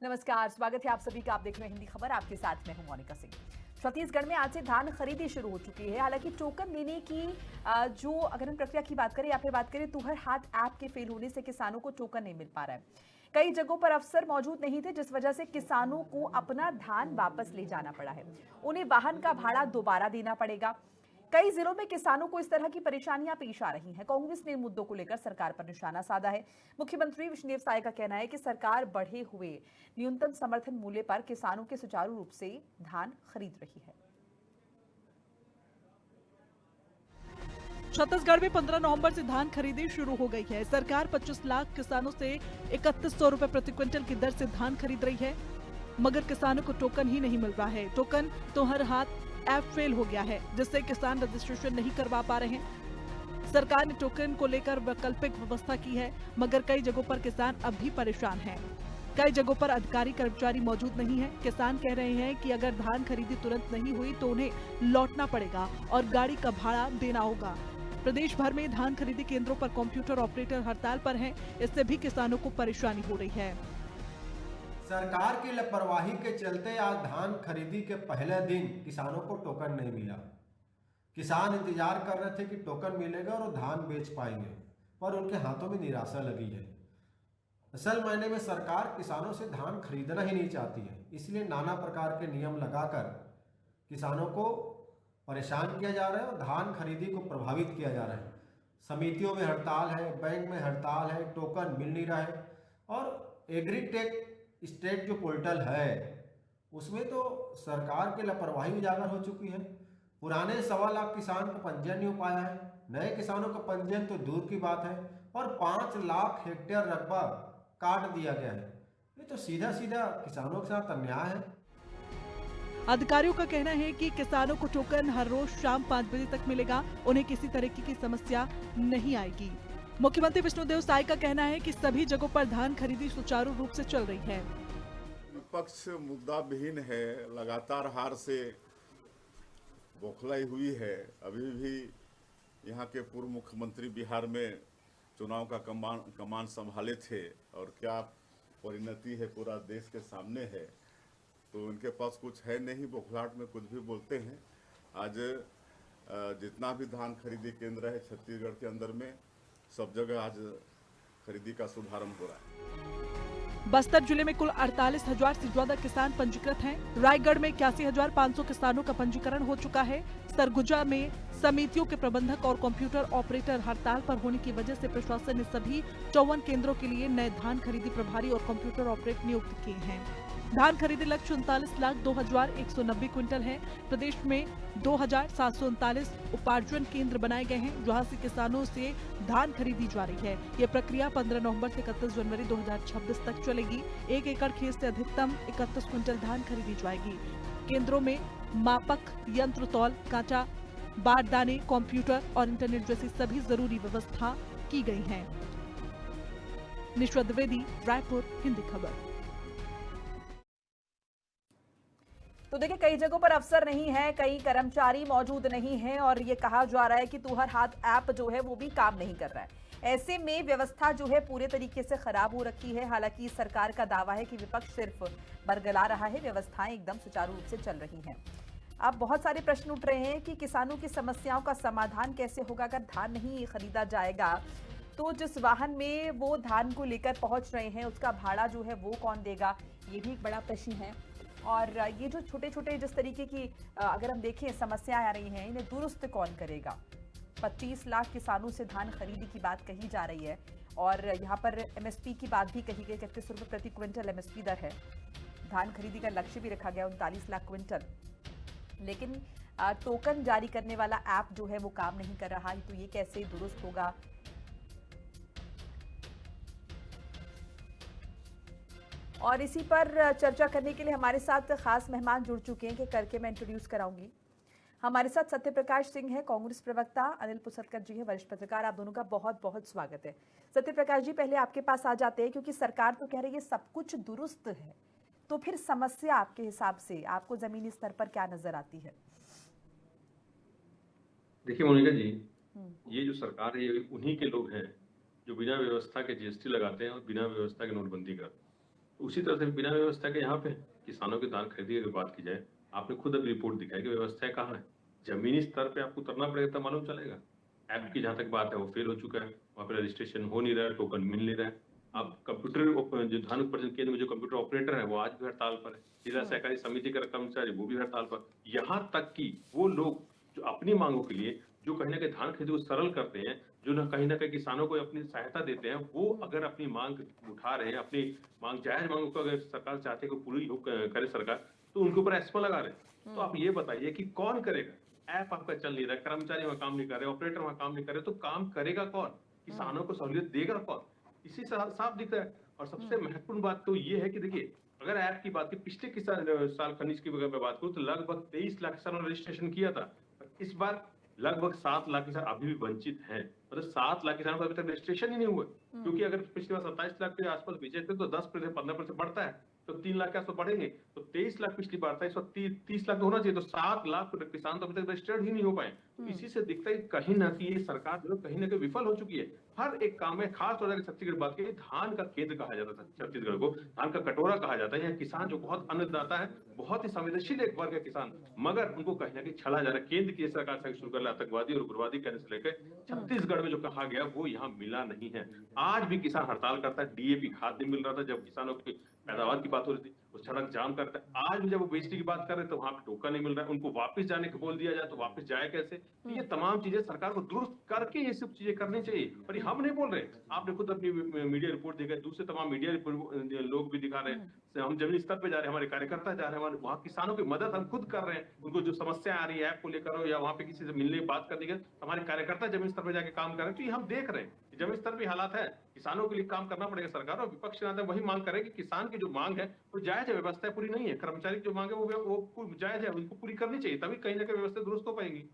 नमस्कार, स्वागत है आप सभी का। आप देख रहे हैं हिंदी खबर, आपके साथ मैं हूं मोनिका सिंह। छत्तीसगढ़ में आज से धान खरीदी शुरू हो चुकी है। हालांकि टोकन लेने की जो अगर हम प्रक्रिया की बात करें या फिर बात करें तुहर हाथ ऐप के फेल होने से किसानों को टोकन नहीं मिल पा रहा है। कई जगहों पर अफसर मौजूद नहीं थे, जिस वजह से किसानों को अपना धान वापस ले जाना पड़ा है। उन्हें वाहन का भाड़ा दोबारा देना पड़ेगा। कई जिलों में किसानों को इस तरह की परेशानियां पेश आ रही हैं। कांग्रेस ने इन मुद्दों को लेकर सरकार पर निशाना साधा है। मुख्यमंत्री विष्णुदेव साय का कहना है कि सरकार बढ़े हुए न्यूनतम समर्थन मूल्य पर किसानों के सुचारू रूप से धान खरीद रही है। छत्तीसगढ़ में 15 नवंबर से धान खरीदी शुरू हो गई है। सरकार 25 लाख किसानों से 3100 रुपए प्रति क्विंटल की दर से धान खरीद रही है, मगर किसानों को टोकन ही नहीं मिल रहा है। टोकन तो हर हाथ ऐप फेल हो गया है, जिससे किसान रजिस्ट्रेशन नहीं करवा पा रहे हैं। सरकार ने टोकन को लेकर वैकल्पिक व्यवस्था की है, मगर कई जगहों पर किसान अब भी परेशान हैं। कई जगहों पर अधिकारी कर्मचारी मौजूद नहीं है। किसान कह रहे हैं कि अगर धान खरीदी तुरंत नहीं हुई तो उन्हें लौटना पड़ेगा और गाड़ी का भाड़ा देना होगा। प्रदेश भर में धान खरीदी केंद्रों पर कंप्यूटर ऑपरेटर हड़ताल पर हैं। इससे भी किसानों को परेशानी हो रही है। सरकार की लापरवाही के चलते आज धान खरीदी के पहले दिन किसानों को टोकन नहीं मिला। किसान इंतजार कर रहे थे कि टोकन मिलेगा और वो धान बेच पाएंगे, पर उनके हाथों में निराशा लगी है। असल मायने में सरकार किसानों से धान खरीदना ही नहीं चाहती है, इसलिए नाना प्रकार के नियम लगाकर किसानों को परेशान किया जा रहा है और धान खरीदी को प्रभावित किया जा रहा है। समितियों में हड़ताल है, बैंक में हड़ताल है, टोकन मिल नहीं रहा है। और एग्रीटेक स्टेट जो पोर्टल है उसमें तो सरकार की लापरवाही उजागर हो चुकी है। पुराने 1.25 लाख किसान का पंजीयन नहीं हो पाया है, नए किसानों का पंजीयन तो दूर की बात है, और 5 लाख हेक्टेयर रकबा काट दिया गया है। ये तो सीधा सीधा किसानों के साथ अन्याय है। अधिकारियों का कहना है कि किसानों को टोकन हर रोज शाम 5 बजे तक मिलेगा। उन्हें किसी तरह की समस्या नहीं आएगी। मुख्यमंत्री विष्णुदेव साय का कहना है कि सभी जगहों पर धान खरीदी सुचारू रूप से चल रही है। विपक्ष मुद्दा विहीन है, लगातार हार से बौखलाई हुई है। अभी भी यहाँ के पूर्व मुख्यमंत्री बिहार में चुनाव का कमान संभाले थे और क्या परिणति है पूरा देश के सामने है। तो उनके पास कुछ है नहीं, बौखलाहट में कुछ भी बोलते हैं। आज जितना भी धान खरीदी केंद्र है छत्तीसगढ़ के अंदर में, सब जगह आज खरीदी का शुभारंभ हो रहा है। बस्तर जिले में कुल 48,000 से ज्यादा किसान पंजीकृत हैं। रायगढ़ में 81,500 किसानों का पंजीकरण हो चुका है। सरगुजा में समितियों के प्रबंधक और कंप्यूटर ऑपरेटर हड़ताल पर होने की वजह से प्रशासन ने सभी 54 केंद्रों के लिए नए धान खरीदी प्रभारी और कंप्यूटर ऑपरेटर नियुक्त किए हैं। धान खरीदी लक्ष्य 39,02,190 क्विंटल है। प्रदेश में 2,739 उपार्जन केंद्र बनाए गए हैं, जहां से किसानों से धान खरीदी जा रही है। ये प्रक्रिया 15 नवंबर से 31 जनवरी 2026 तक चलेगी। 1 एकड़ खेत से अधिकतम 31 क्विंटल धान खरीदी जाएगी। केंद्रों में मापक यंत्र, तौल, कांटा, बारदाने, कंप्यूटर और इंटरनेट जैसी सभी जरूरी व्यवस्था की गई है। निश्वा द्विवेदी, रायपुर, हिंदी खबर। तो देखिए, कई जगहों पर अफसर नहीं है, कई कर्मचारी मौजूद नहीं है और ये कहा जा रहा है कि तुहर हाथ ऐप जो है वो भी काम नहीं कर रहा है। ऐसे में व्यवस्था जो है पूरे तरीके से खराब हो रखी है। हालांकि सरकार का दावा है कि विपक्ष सिर्फ बरगला रहा है, व्यवस्थाएं एकदम सुचारू रूप से चल रही हैं। अब बहुत सारे प्रश्न उठ रहे हैं कि किसानों की समस्याओं का समाधान कैसे होगा अगर धान नहीं खरीदा जाएगा। तो जिस वाहन में वो धान को लेकर पहुंच रहे हैं उसका भाड़ा जो है वो कौन देगा, ये भी एक बड़ा प्रश्न है। और ये जो छोटे छोटे जिस तरीके की अगर हम देखें समस्याएं आ रही हैं, इन्हें दुरुस्त कौन करेगा। 25 लाख किसानों से धान खरीदी की बात कही जा रही है और यहाँ पर एमएसपी की बात भी कही गई। 31 रुपये प्रति क्विंटल एमएसपी दर है। धान खरीदी का लक्ष्य भी रखा गया 39 लाख क्विंटल। लेकिन टोकन जारी करने वाला ऐप जो है वो काम नहीं कर रहा है, तो ये कैसे दुरुस्त होगा। और इसी पर चर्चा करने के लिए हमारे साथ खास मेहमान जुड़ चुके हैं कि करके मैं इंट्रोड्यूस कराऊंगी। हमारे साथ सत्य प्रकाश सिंह है, कांग्रेस प्रवक्ता, अनिल पुसरकर जी है, वरिष्ठ पत्रकार। आप दोनों का बहुत बहुत स्वागत है। सत्य प्रकाश जी, पहले आपके पास आ जाते हैं क्योंकि सरकार तो कह रही है सब कुछ दुरुस्त है, तो फिर समस्या आपके हिसाब से आपको जमीनी स्तर पर क्या नजर आती है। देखिए मोनिका जी, ये जो सरकार है ये उन्हीं के लोग हैं जो बिना व्यवस्था के जीएसटी लगाते हैं और बिना व्यवस्था के नोटबंदी करते हैं। उसी तरह से बिना व्यवस्था के यहाँ पे किसानों के धान खरीदी की बात की जाए, आपने खुद अभी रिपोर्ट दिखाई कि व्यवस्था कहाँ है। जमीनी स्तर पे आपको उतरना पड़ेगा तब मालूम चलेगा। ऐप की जहाँ तक बात है वो फेल हो चुका है, वहाँ पे रजिस्ट्रेशन हो नहीं रहा है, टोकन मिल नहीं रहा है। अब जो धान उत्पादन केंद्र में जो कंप्यूटर ऑपरेटर है वो आज भी हड़ताल पर है। जिला सहकारी समिति का कर्मचारी वो भी हड़ताल पर। यहाँ तक कि वो लोग जो अपनी मांगों के लिए जो कहीं ना कहीं धान खरीदी को सरल करते हैं, जो ना कहीं किसानों को अपनी सहायता देते हैं, वो अगर अपनी मांग उठा रहे हैं, अपनी मांग जायज मांगों को अगर सरकार चाहती है कि पूरी करे सरकार, तो उनके ऊपर एस्मा लगा रहे हैं। तो आप ये बताइए कि कौन करेगा? ऐप आपका चल नहीं रहा, कर्मचारी वहां काम नहीं कर रहे, ऑपरेटर वहां काम नहीं कर रहे, तो काम करेगा कौन? किसानों को सहूलियत देगा कौन? इसी से साफ दिख रहा है। और सबसे महत्वपूर्ण बात तो ये है कि देखिए, अगर ऐप की बात की पिछले साल खनिज की अगर मैं बात करूं तो लगभग 23 लाख किसानों ने रजिस्ट्रेशन किया था। इस बार लगभग 7 लाख किसान अभी भी वंचित हैं। मतलब 7 लाख किसानों का अभी तक रजिस्ट्रेशन ही नहीं हुआ, क्योंकि अगर पिछले बार 27 लाख के आसपास बेचे थे तो 10% 15% बढ़ता है, तो 3 लाख के आसपास बढ़ेंगे। तो 23 लाख पिछली बार था, इस वक्त 30 लाख होना चाहिए, तो 7 लाख किसान तो अभी तक रजिस्टर्ड ही नहीं हो पाए। तो इसी से दिखता है कि कहीं ना कहीं ये सरकार जो कहीं ना कहीं विफल हो चुकी है हर एक काम में। खास तौर पर छत्तीसगढ़ बात की, धान का केंद्र कहा जाता था छत्तीसगढ़ को, धान का कटोरा कहा जाता है। यहाँ किसान जो बहुत अन्नदाता है, बहुत ही संवेदनशील एक वर्ग है किसान, मगर उनको कहीं ना कहीं छला जा रहा है। केंद्र की सरकार से शुरू कर आतंकवादी और उग्रवादी कहने से लेकर छत्तीसगढ़ में जो कहा गया वो यहाँ मिला नहीं है। आज भी किसान हड़ताल करता है, डीएपी खाद नहीं मिल रहा था जब किसानों की पैदावार की बात हो रही थी, वो सड़क जाम करता है। आज भी जब वो बेचने की बात कर रहे तो वहां पे टोकन नहीं मिल रहा है, उनको वापस जाने को बोल दिया जाए तो वापस जाए कैसे? तो ये तमाम चीजें सरकार को दुरुस्त करके ये सब चीजें करनी चाहिए, पर हम नहीं बोल रहे। आपने खुद अपनी मीडिया रिपोर्ट देखा, दूसरे तमाम मीडिया लोग भी दिखा रहे हैं। हम जमीनी स्तर पे जा रहे हैं, हमारे कार्यकर्ता जा रहे हैं, वहाँ किसानों की मदद हम खुद कर रहे हैं। उनको जो समस्या आ रही है ऐप को लेकर हो या वहाँ पे किसी से मिलने बात करने के, हमारे कार्यकर्ता जमीन स्तर पे जाके काम कर रहे हैं। तो ये हम देख रहे हैं जमीन स्तर पे हालात है, किसानों के लिए काम करना पड़ेगा सरकार। और विपक्ष के नाते वही मांग करे कि किसान की जो मांग है वो जायज है, व्यवस्था पूरी नहीं है। कर्मचारी की जो मांग है वो जायज है, उनको पूरी करनी चाहिए, तभी कहीं ना कहीं व्यवस्था दुरुस्त हो पाएगी।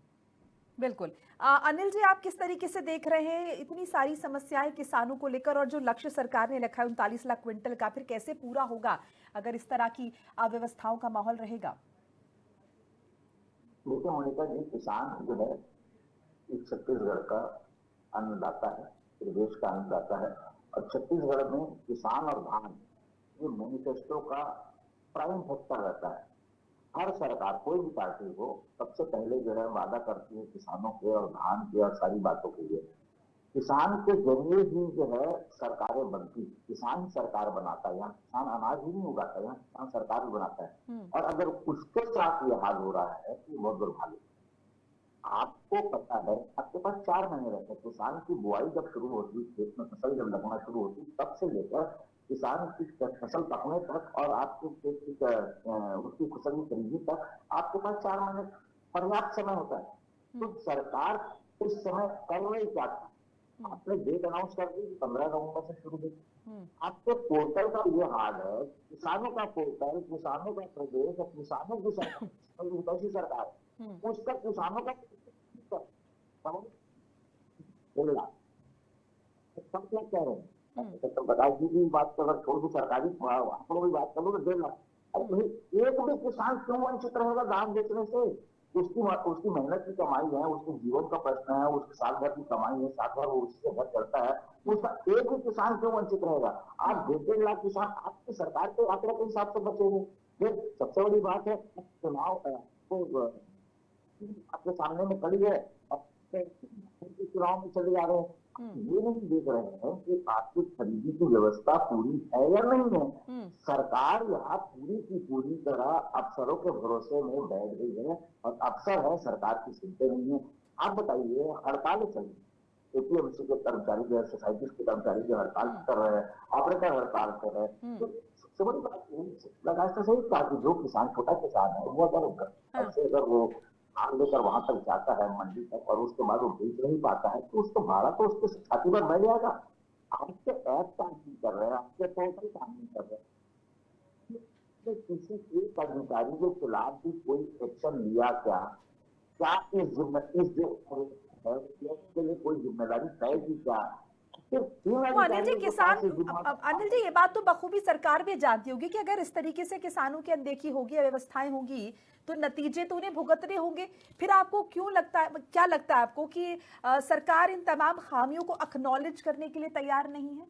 बिल्कुल। अनिल जी, आप किस तरीके से देख रहे हैं इतनी सारी समस्याएं किसानों को लेकर, और जो लक्ष्य सरकार ने रखा है 39 लाख क्विंटल का, फिर कैसे पूरा होगा अगर इस तरह की अव्यवस्थाओं का माहौल रहेगा? देखिए मोनिका जी, किसान जो है इस छत्तीसगढ़ का अन्नदाता है, प्रदेश का अन्नदाता है। और छत्तीसगढ़ में किसान और धान ये मैनिफेस्टो का प्राइम फैक्टर रहता है। हर सरकार कोई भी पार्टी हो सबसे पहले जो है वादा करती है किसानों के और धान के और सारी बातों के लिए। किसान के जरिए ही जो है सरकारें बनती, किसान सरकार बनाता है। यहाँ किसान अनाज ही नहीं उगाता, यहाँ किसान सरकार भी बनाता है। और अगर उसके साथ ये हाल हो रहा है तो बहुत दुर्भाग्य। आपको पता है आपके पास 4 महीने रहते हैं। किसान की बुआई जब शुरू होती, खेत में फसल जब लगना शुरू होती, तब से लेकर किसान की फसल पकने तक और आपके खेत की उसकी फसल की खरीदी तक आपके पास 4 महीने पर्याप्त समय होता है। तो सरकार उस समय कर रही क्या था? आपने डेट अनाउंस कर दी 15 नवंबर से शुरू हुई। आपके पोर्टल का ये हाल है, किसानों का पोर्टल, किसानों का प्रदेश और किसानों की सरकार, कैसी सरकार है उसका किसानों का सब क्या कह रहे हैं? तो बताओ की बात अगर छोड़ दो, सरकारी आंकड़ों की बात करो तो 1.5 लाख। अरे भाई एक भी किसान क्यों वंचित रहेगा धान बेचने से? उसकी मेहनत की कमाई है, उसके जीवन का प्रश्न है, उसके साल भर की कमाई है, साल भर वो उससे घर चलता है, उसका एक भी किसान क्यों वंचित रहेगा? आप 1.5 लाख किसान आपकी सरकार के आंकड़े के हिसाब से बचेंगे। फिर सबसे बड़ी बात है चुनाव आपके सामने में खड़ी है, चुनाव में चले जा रहे हैं, ये नहीं देख रहे हैं कि आपकी खरीदी की व्यवस्था पूरी है या नहीं है। सरकार यहाँ पूरी की पूरी तरह अफसरों के भरोसे में बैठ गई है और अफसर है सरकार की सुनते नहीं है। आप बताइए, हड़ताल चल रही, एपीएमसी के कर्मचारी जो है, सोसाइटी के कर्मचारी जो हड़ताल कर रहे हैं, ऑपरेटर हड़ताल कर रहे हैं। तो सबसे बड़ी बात लगातार तो सही कहा कि जो किसान, छोटा किसान है, वो अगर वो धान लेकर वहां तक जाता है मंडी तक और उसके बाद वो बेच नहीं पाता है, तो उसको भाड़ा तो उसके छाती पर बढ़ जाएगा। आपके ऐप काम नहीं कर रहे हैं, आपके पोर्टल काम नहीं कर रहे, तो किसी एक अधिकारी के खिलाफ भी कोई एक्शन लिया क्या? क्या इस जो के लिए कोई जिम्मेदारी तय की क्या? अनिल जी, अनिल जी, ये बात तो बखूबी सरकार भी जानती होगी कि अगर इस तरीके से किसानों की अनदेखी होगी, व्यवस्थाएं होगी, तो नतीजे तो उन्हें भुगतने होंगे। फिर आपको क्या लगता है आपको कि सरकार इन तमाम खामियों को एक्नॉलेज करने के लिए तैयार नहीं है?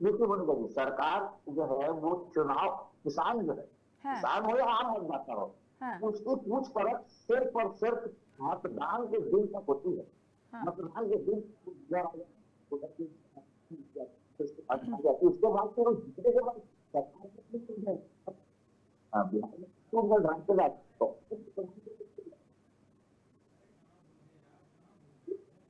देखिए मोनिका जी, सरकार जो है वो चुनाव, किसान जो है, हाँ, किसान हो या आम मतदाता हो, हाँ, उसकी पूछपरछ सिर्फ और सिर्फ मतदान के दिन तक होती है। हाँ, मतदान के दिन उसके बाद फिर वो जीतने के बाद सरकार को नहीं है। बिहार में तो ढांचे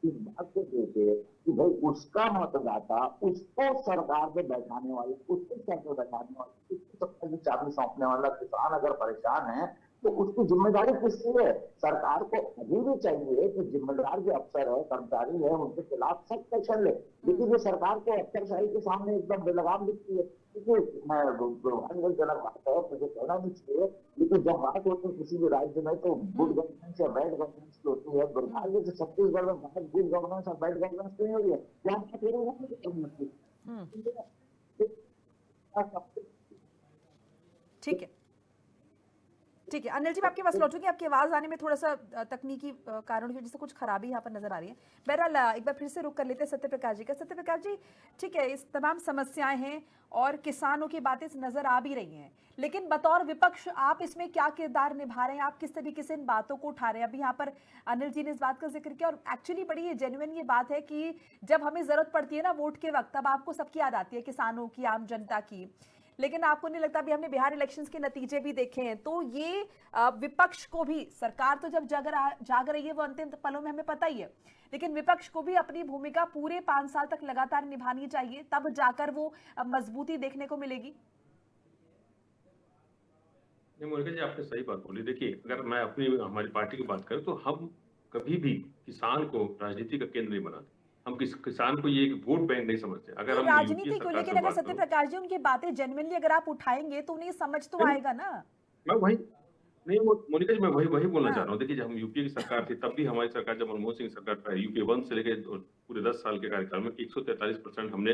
इस बात को देखे कि भाई उसका मतदाता उसको सरकार पे बैठाने वाले, उसको सर पे बैठाने वाले, उसको सत्ता की चाबी सौंपने वाला किसान अगर परेशान है तो उसकी जिम्मेदारी किसकी है? सरकार को अभी भी चाहिए कि जिम्मेदार जो अफसर है, कर्मचारी है, उनके खिलाफ सख्त एक्शन ले। लेकिन ये सरकार को अफसरशाही के सामने एकदम बेलगाम दिखती है। क्योंकि दुर्भाग्यजनक बात है, मुझे कहना नहीं चाहिए, लेकिन जब बात होती है किसी भी राज्य में तो गुड गवर्नेंस या बैड गवर्नेंस की होती है। दुर्भाग्य से छत्तीसगढ़ में बात गुड गवर्नेंस और बैड गवर्नेंस नहीं हो रही है। ठीक है, ठीक है। अनिल जी, मैं आपके पास लौटूंगी। आपकी आवाज आने में थोड़ा सा तकनीकी कारणों की वजह से कुछ खराबी यहाँ पर नजर आ रही है। बहरहाल एक बार फिर से रुक कर लेते हैं सत्य प्रकाश जी का। सत्य प्रकाश जी, ठीक है, इस तमाम समस्याएं हैं और किसानों की बातें नजर आ भी रही हैं, लेकिन बतौर विपक्ष आप इसमें क्या किरदार निभा रहे हैं? आप किस तरीके से इन बातों को उठा रहे हैं? अभी यहाँ पर अनिल जी ने इस बात का जिक्र किया और एक्चुअली बड़ी जेन्युइन ये बात है कि जब हमें जरूरत पड़ती है ना वोट के वक्त, तब आपको सबकी याद आती है, किसानों की, आम जनता की। लेकिन आपको नहीं लगता, अभी हमने बिहार इलेक्शंस के नतीजे भी देखे हैं, तो ये विपक्ष को भी, सरकार तो जब जाग रही है वो अंतिम पलों में हमें पता ही है, लेकिन विपक्ष को भी अपनी भूमिका पूरे 5 साल तक लगातार निभानी चाहिए, तब जाकर वो मजबूती देखने को मिलेगी। नहीं मोनिका जी, आपने सही बात बोली। देखिए, अगर मैं अपनी हमारी पार्टी की बात करूं तो हम कभी भी किसान को राजनीति का केंद्र नहीं बनाते। हम किसान को ये एक वोट बैंक नहीं समझते। अगर हम राजनीति क्यों, लेकिन अगर सत्य प्रकाश जी उनकी बातें जेन्युइनली अगर आप उठाएंगे तो उन्हें समझ तो आएगा ना। मैं वही नहीं मोनिका जी, मैं वही बोलना चाह हाँ। रहा हूँ। देखिए, जब हम यूपीए की सरकार थी तब भी हमारी सरकार, जब मनमोहन सिंह सरकार का यूपीए 1 से लेकर पूरे 10 साल के कार्यकाल में 143% हमने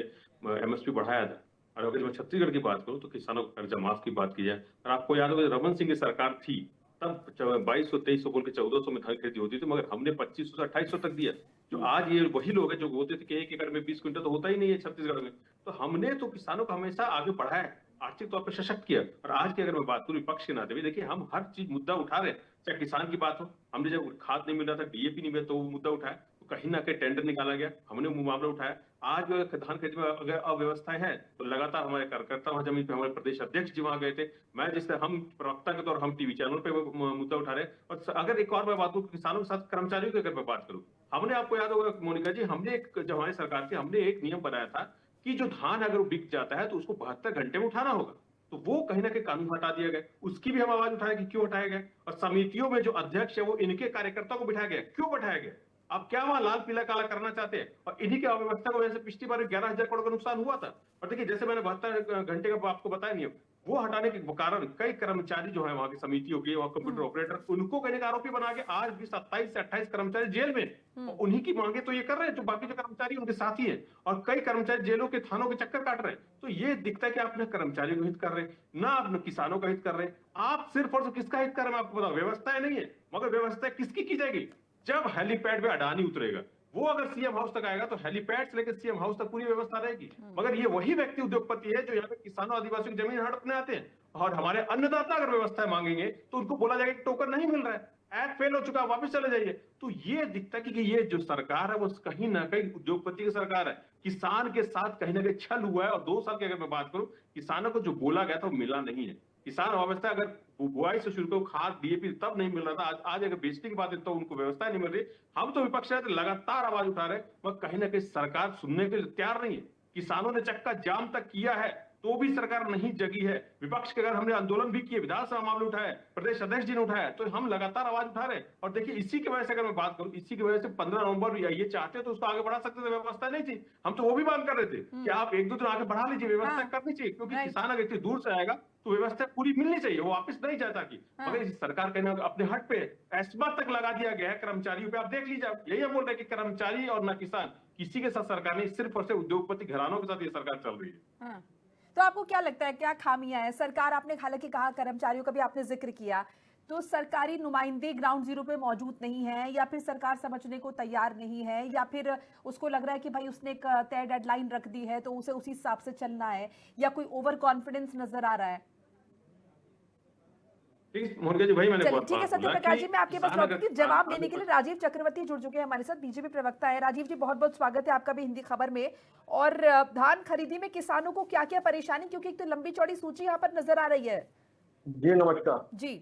एमएसपी बढ़ाया था। और अगर मैं छत्तीसगढ़ की बात करूं तो किसानों का कर्जा माफ की बात की जाए, और आपको याद होगा रमन सिंह की सरकार थी तब 2200-2300 बोल के 1400 में धान खरीदी होती थी, मगर हमने 2500 से 2800 तक दिया। जो आज ये वही लोग हैं जो बोलते थे कि 1 एकड़ में 20 क्विंटल तो होता ही नहीं है छत्तीसगढ़ में। तो हमने तो किसानों को हमेशा आगे बढ़ाया, आर्थिक तौर पर सशक्त किया। और आज की अगर मैं बात करूं विपक्ष के नाते भी, देखिए हम हर चीज मुद्दा उठा रहे हैं, चाहे किसान की बात हो, हमने जब खाद नहीं मिल रहा था, डीएपी नहीं मिला तो वो मुद्दा उठाया, तो कहीं ना कहीं टेंडर निकाला गया, हमने वो मामला उठाया। आज धान खरीद में अगर अव्यवस्थाएं हैं तो लगातार हमारे कार्यकर्ता वहां जमीन पे, हमारे प्रदेश अध्यक्ष जी वहां गए थे, मैं जिससे हम प्रवक्ता के तौर हम टीवी चैनल पे मुद्दा उठा रहे हैं। और अगर एक और मैं बात करूं किसानों के साथ कर्मचारियों की अगर मैं बात करूं, हमने, आपको याद होगा मोनिका जी, हमने एक, जब हमारी सरकार थी, हमने एक नियम बनाया था कि जो धान अगर बिक जाता है तो उसको 72 घंटे में उठाना होगा। तो वो कहीं ना कहीं कानून हटा दिया गया, उसकी भी हम आवाज उठाए कि क्यों हटाया गया। और समितियों में जो अध्यक्ष है वो इनके कार्यकर्ताओं को बिठाया गया, क्यों बैठाया गया? आप क्या वहां लाल पीला काला करना चाहते हैं? और इन्हीं की अव्यवस्था की वजह से पिछली बार 11,000 करोड़ का नुकसान हुआ था। और देखिए, जैसे मैंने 72 घंटे का आपको बताया नियम, वो हटाने के कारण कई कर्मचारी जो है वहां की समितियों के और कंप्यूटर ऑपरेटर, उनको कहने का आरोपी बना के आज भी 27 से 28 कर्मचारी जेल में। और उन्हीं की मांगे तो ये कर रहे हैं जो बाकी जो कर्मचारी उनके साथी हैं, और कई कर्मचारी जेलों के थानों के चक्कर काट रहे हैं। तो ये दिखता है कि आप न कर्मचारियों का हित कर रहे हैं, ना आप किसानों का हित कर रहे हैं। आप सिर्फ और सिर्फ किसका हित कर रहे हैं? मैं आपको बताऊं, व्यवस्थाएं नहीं है, मगर व्यवस्था किसकी की जाएगी? जब हेलीपैड पे अडानी उतरेगा, वो अगर सीएम हाउस तक आएगा तो हेलीपैड से लेकर सीएम हाउस तक पूरी व्यवस्था रहेगी। मगर ये वही व्यक्ति उद्योगपति है जो यहाँ पे किसानों आदिवासियों की जमीन हड़पने आते हैं, और हमारे अन्नदाता अगर व्यवस्था मांगेंगे तो उनको बोला जाएगा कि टोकन नहीं मिल रहा है, एक्ट फेल हो चुका है, वापस चले जाइए। तो ये दिखता है कि ये जो सरकार है वो कहीं ना कहीं उद्योगपति की सरकार है, किसान के साथ कहीं ना कहीं छल हुआ है। और 2 साल की अगर मैं बात करूं, किसानों को जो बोला गया था वो मिला नहीं है। किसान अवस्था अगर बुआई से शुरू कर खाद डीएपी तब नहीं मिल रहा था, आज अगर बेचने की बात है तो उनको व्यवस्था नहीं मिल रही। हम तो विपक्ष है तो लगातार आवाज उठा रहे हैं, मगर कहीं ना कहीं सरकार सुनने के लिए तैयार नहीं है। किसानों ने चक्का जाम तक किया है तो भी सरकार नहीं जगी है। विपक्ष के अगर हमने आंदोलन भी किए, विधानसभा मामले उठाए, प्रदेश अध्यक्ष जी ने उठाया, तो हम लगातार आवाज उठा रहे हैं। और देखिए, इसी की वजह से अगर मैं बात करूं, इसी की वजह से 15 नवंबर ये चाहते तो उसको आगे बढ़ा सकते थे, व्यवस्था नहीं थी। हम तो वो भी मांग कर रहे थे कि आप 1-2 दिन आगे बढ़ा लीजिए, व्यवस्था करनी चाहिए, क्योंकि किसान अगर इतनी दूर से आएगा तो व्यवस्था पूरी मिलनी चाहिए, वो वापस नहीं चाहता कि। मगर सरकार कहना अपने हट पे एस्मा तक लगा दिया गया है कर्मचारियों पे। आप देख लीजिए, यही हम बोल रहे हैं कि कर्मचारी और न किसान, किसी के साथ सरकार नहीं, सिर्फ और सिर्फ उद्योगपति घरानों के साथ ये सरकार चल रही है। तो आपको क्या लगता है क्या खामियां हैं? सरकार, आपने हालांकि कहा कर्मचारियों का भी आपने जिक्र किया, तो सरकारी नुमाइंदे ग्राउंड जीरो पे मौजूद नहीं है, या फिर सरकार समझने को तैयार नहीं है, या फिर उसको लग रहा है कि भाई उसने एक तय डेडलाइन रख दी है तो उसे उसी हिसाब से चलना है, या कोई ओवर कॉन्फिडेंस नजर आ रहा है? मोनिका जी, भाई मैंने चलिए ठीक है सत्य प्रकाश जी, मैं आपके पास लौटूंगी। जवाब देने के लिए लिए राजीव चक्रवर्ती जुड़ चुके हैं हमारे साथ, बीजेपी प्रवक्ता है। राजीव जी, बहुत बहुत स्वागत है आपका भी हिंदी खबर में। और धान खरीदी में किसानों को क्या क्या परेशानी, क्योंकि एक तो लंबी चौड़ी सूची यहाँ पर नजर आ रही है। जी नमस्कार जी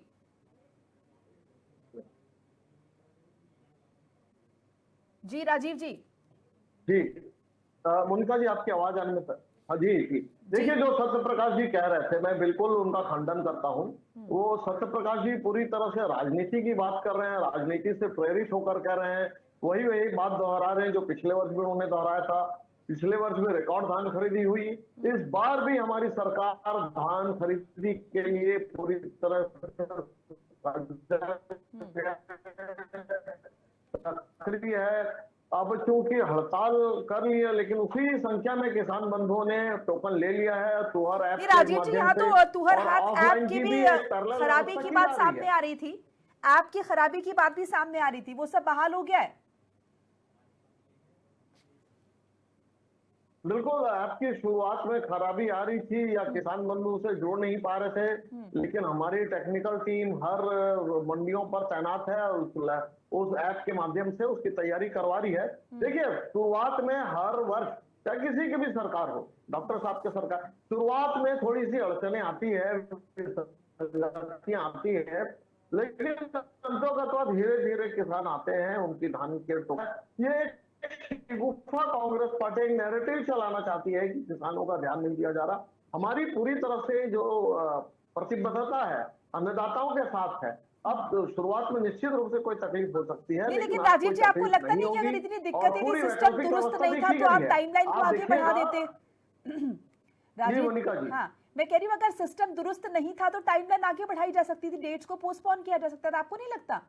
जी राजीव जी। जी मोनिका जी, आपकी आवाज आने में हाँ जी जी। देखिए, जो सत्य प्रकाश जी कह रहे थे, मैं बिल्कुल उनका खंडन करता हूँ। वो सत्य प्रकाश जी पूरी तरह से राजनीति की बात कर रहे हैं, राजनीति से प्रेरित होकर कह रहे हैं। वही बात दोहरा रहे हैं जो पिछले वर्ष में उन्होंने दोहराया था। पिछले वर्ष में रिकॉर्ड धान खरीदी हुई, इस बार भी हमारी सरकार धान खरीदी के लिए पूरी तरह से है। अब चूंकि हड़ताल कर लिया, लेकिन उसी संख्या में किसान बंधुओं ने टोकन ले लिया है तुहर ऐप के राजीव जी, यहाँ तो तुहर हाथ ऐप की भी पैरेलल खराबी व्यवस्था की की बात जा रही सामने है। आ रही थी, ऐप की खराबी की बात भी सामने आ रही थी, वो सब बहाल हो गया है? बिल्कुल, ऐप की शुरुआत में खराबी आ रही थी या किसान बंधु उसे जोड़ नहीं पा रहे थे, लेकिन हमारी टेक्निकल टीम हर मंडियों पर तैनात है और उस ऐप के माध्यम से उसकी तैयारी करवा रही है। देखिए, शुरुआत में हर वर्ष चाहे किसी की भी सरकार हो, डॉक्टर साहब की सरकार, शुरुआत में थोड़ी सी अड़चने आती है, लेकिन अंततः धीरे धीरे किसान आते हैं, उनकी धान के टोकन। ये गुफा कांग्रेस पार्टी एक नैरेटिव चलाना चाहती है कि किसानों का ध्यान नहीं दिया जा रहा। हमारी पूरी तरफ से जो प्रतिबद्धता है अन्नदाताओं के साथ है। अब शुरुआत में निश्चित रूप से कोई तकलीफ हो सकती है, नहीं, लेकिन राजीव जी, आपको लगता नहीं कि अगर इतनी दिक्कतें थी, सिस्टम दुरुस्त नहीं था, तो आप टाइमलाइन को आगे बढ़ा देते? राजीव, मोनिका जी, हाँ, मैं कह रही हूँ अगर सिस्टम दुरुस्त नहीं था तो टाइमलाइन आगे बढ़ाई जा सकती थी, डेट्स को पोस्टपोन किया जा सकता था, आपको नहीं लगता?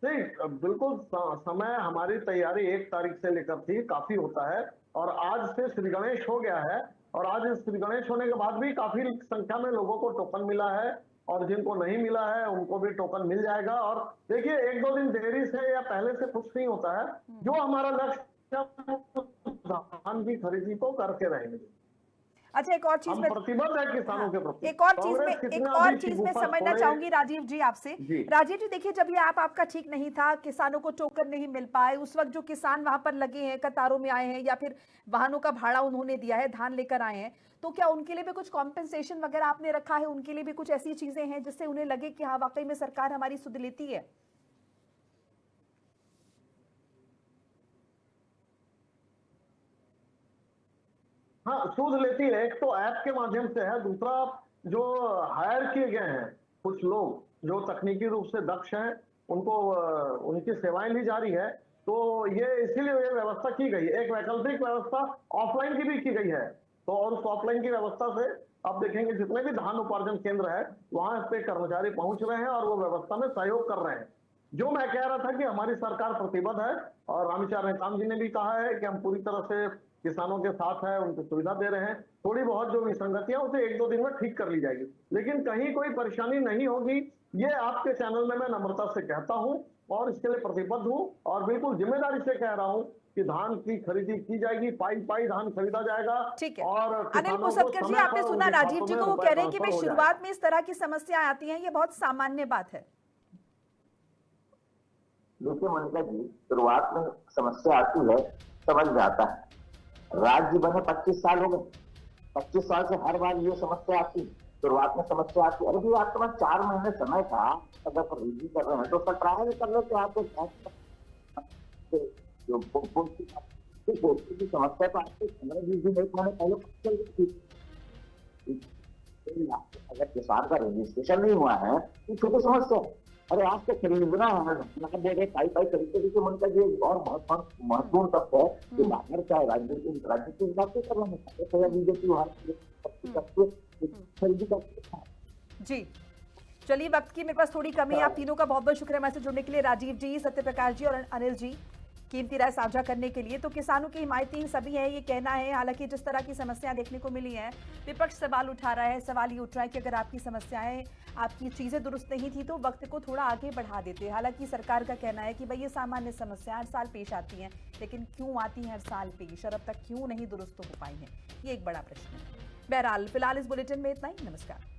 नहीं, बिल्कुल समय, हमारी तैयारी 1 तारीख से लेकर थी, काफी होता है। और आज से श्री गणेश हो गया है, और आज श्री गणेश होने के बाद भी काफी संख्या में लोगों को टोकन मिला है, और जिनको नहीं मिला है उनको भी टोकन मिल जाएगा। और देखिए, 1-2 दिन देरी से या पहले से कुछ नहीं होता है। जो हमारा लक्ष्य धान की खरीदी को करके रहेंगे। अच्छा, एक और चीज में प्रतिबद्ध है किसानों के प्रति। एक और चीज में समझना चाहूंगी राजीव जी आपसे। राजीव जी, देखिए, जब ये ऐप आपका ठीक नहीं था, किसानों को टोकन नहीं मिल पाए, उस वक्त जो किसान वहां पर लगे हैं, कतारों में आए हैं, या फिर वाहनों का भाड़ा उन्होंने दिया है, धान लेकर आए हैं, तो क्या उनके लिए भी कुछ कॉम्पेंसेशन वगैरह आपने रखा है? उनके लिए भी कुछ ऐसी चीजें हैं जिससे उन्हें लगे कि हाँ, वाकई में सरकार हमारी सुध लेती है? हाँ, सूद लेती है। एक तो ऐप के माध्यम से है, दूसरा जो हायर किए गए हैं कुछ लोग जो तकनीकी रूप से दक्ष हैं, उनको उनकी सेवाएं ली जा रही है। तो ये इसीलिए ये व्यवस्था की गई है। एक वैकल्पिक व्यवस्था ऑफलाइन की भी की गई है। तो और उस ऑफलाइन की व्यवस्था से आप देखेंगे जितने भी धान उपार्जन केंद्र है, वहां पे कर्मचारी पहुंच रहे हैं और वो व्यवस्था में सहयोग कर रहे हैं। जो मैं कह रहा था कि हमारी सरकार प्रतिबद्ध है, और रामविचार नेताम जी ने भी कहा है कि हम पूरी तरह से किसानों के साथ है, उनको सुविधा दे रहे हैं। थोड़ी बहुत जो विसंगतियां उसे 1-2 दिन में ठीक कर ली जाएगी, लेकिन कहीं कोई परेशानी नहीं होगी, ये आपके चैनल में मैं नम्रता से कहता हूं, और इसके लिए प्रतिबद्ध हूं, और बिल्कुल जिम्मेदारी से कह रहा हूं कि धान की खरीदी की जाएगी, पाई धान खरीदा जाएगा। ठीक है। और अनिल मुसक्कर जी, आपने सुना राजीव जी को, वो कह रहे हैं कि भाई शुरुआत में इस तरह की समस्या आती है, ये बहुत सामान्य बात है। देखिए मोनिका जी, शुरुआत में समस्या आती है, समझ में आता है। राज्य बने 25 साल हो गए, 25 साल से हर बार ये समस्या आती, शुरुआत में समस्या आती। अरे भी आपके पास 4 महीने समय था, अगर खरीदी कर रहे हैं तो ट्रायल कर लो कि आपको जो की समस्या तो आपको 15-20 दिन 1 महीने पहले चल रही थी। अगर किसान का रजिस्ट्रेशन नहीं हुआ है तो छोटी समस्या है। अरे आज तो खरीदना है, पाई खरीदते देखिए मोनिका जी, और बहुत महत्वपूर्ण तथ्य है कि बाहर चाहे राजनीति बात कर रहे हैं, बीजेपी खरीदी करते। जी चलिए, वक्त की मेरे पास थोड़ी कमी है। आप तीनों का बहुत बहुत शुक्रिया हमारे से जुड़ने के लिए, राजीव जी, सत्य प्रकाश जी और अनिल जी, कीमती राय साझा करने के लिए। तो किसानों की हिमायती सभी हैं, ये कहना है। हालांकि जिस तरह की समस्याएं देखने को मिली हैं, विपक्ष सवाल उठा रहा है। सवाल ये उठ रहा है कि अगर आपकी समस्याएं, आपकी चीजें दुरुस्त नहीं थी तो वक्त को थोड़ा आगे बढ़ा देते। हालांकि सरकार का कहना है कि भाई ये सामान्य समस्या हर साल पेश आती हैं, लेकिन क्यों आती हैं हर साल पेश और अब तक क्यों नहीं दुरुस्त हो पाई हैं, ये एक बड़ा प्रश्न है। बहरहाल फिलहाल इस बुलेटिन में इतना ही। नमस्कार।